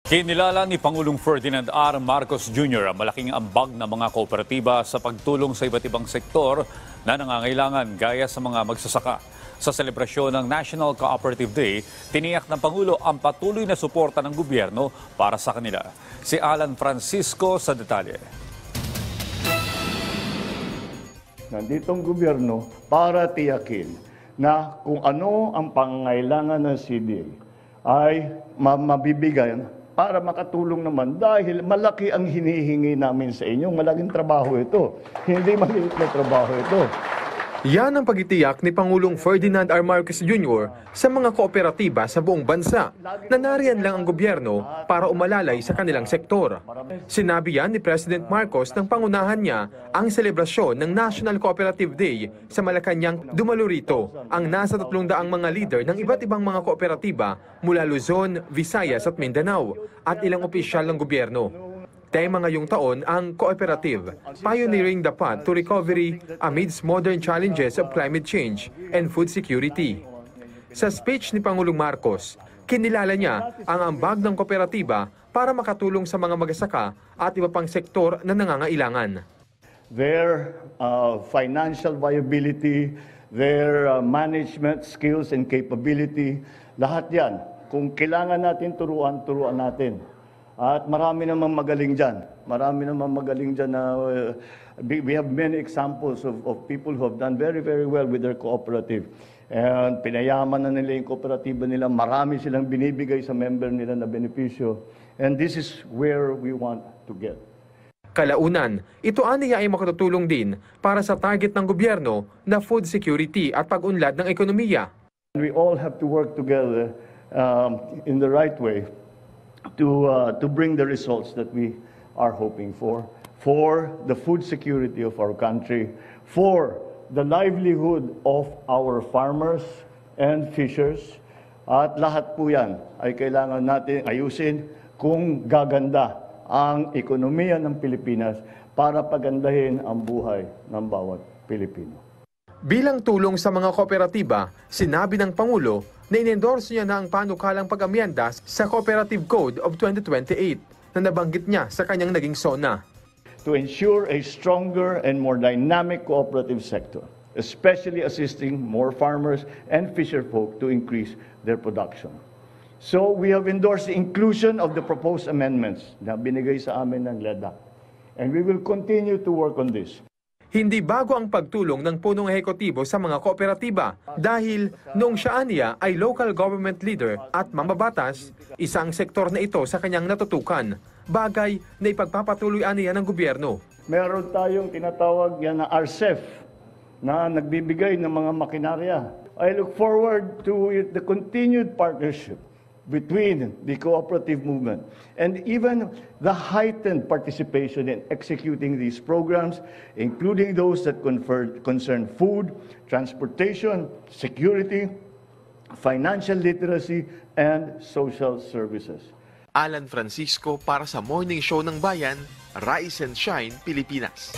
Kinilala ni Pangulong Ferdinand R. Marcos Jr. ang malaking ambag ng mga kooperatiba sa pagtulong sa iba't ibang sektor na nangangailangan gaya sa mga magsasaka. Sa selebrasyon ng National Cooperative Day, tiniyak ng Pangulo ang patuloy na suporta ng gobyerno para sa kanila. Si Alan Francisco sa detalye. Nanditong gobyerno para tiyakin na kung ano ang pangangailangan ng CDA ay mabibigay para makatulong naman dahil malaki ang hinihingi namin sa inyo. Malaking trabaho ito. Hindi maliit na trabaho ito. Yan ang pagtitiyak ni Pangulong Ferdinand R. Marcos Jr. sa mga kooperatiba sa buong bansa na nariyan lang ang gobyerno para umalalay sa kanilang sektor. Sinabi yan ni President Marcos nang pangunahan niya ang selebrasyon ng National Cooperative Day sa Malacanang. Dumalo rito ang nasa 300 mga leader ng iba't ibang mga kooperatiba mula Luzon, Visayas at Mindanao at ilang opisyal ng gobyerno. Tema ngayong taon ang Cooperative, Pioneering the Path to Recovery Amidst Modern Challenges of Climate Change and Food Security. Sa speech ni Pangulong Marcos, kinilala niya ang ambag ng kooperatiba para makatulong sa mga magsasaka at iba pang sektor na nangangailangan. Their financial viability, their management skills and capability, lahat yan. Kung kailangan natin turuan natin. At marami namang magaling dyan. Marami namang magaling dyan na we have many examples of people who have done very, very well with their cooperative. And pinayaman na nila yung kooperatiba nila. Marami silang binibigay sa member nila na benepisyo. And this is where we want to get. Kalaunan, ito aniya ay makatutulong din para sa target ng gobyerno na food security at pag-unlad ng ekonomiya. We all have to work together in the right way to bring the results that we are hoping for the food security of our country, for the livelihood of our farmers and fishers. At lahat po yan ay kailangan natin ayusin kung gaganda ang ekonomiya ng Pilipinas para pagandahin ang buhay ng bawat Pilipino. Bilang tulong sa mga kooperatiba, sinabi ng Pangulo na inendorso niya na ang panukalang pag-amyenda sa Cooperative Code of 2028 na nabanggit niya sa kanyang naging SONA. To ensure a stronger and more dynamic cooperative sector, especially assisting more farmers and fisherfolk to increase their production. So we have endorsed the inclusion of the proposed amendments na binigay sa amin ng LEDA. And we will continue to work on this. Hindi bago ang pagtulong ng punong ehekutibo sa mga kooperatiba dahil noong siya aniya ay local government leader at mambabatas, isang sektor na ito sa kanyang natutukan, bagay na ipagpapatuloy aniya ng gobyerno. Meron tayong tinatawag yan na RCEF na nagbibigay ng mga makinarya. I look forward to the continued partnership between the cooperative movement and even the heightened participation in executing these programs, including those that concern food, transportation, security, financial literacy, and social services. Alan Francisco para sa Morning Show ng Bayan, Rise and Shine, Pilipinas.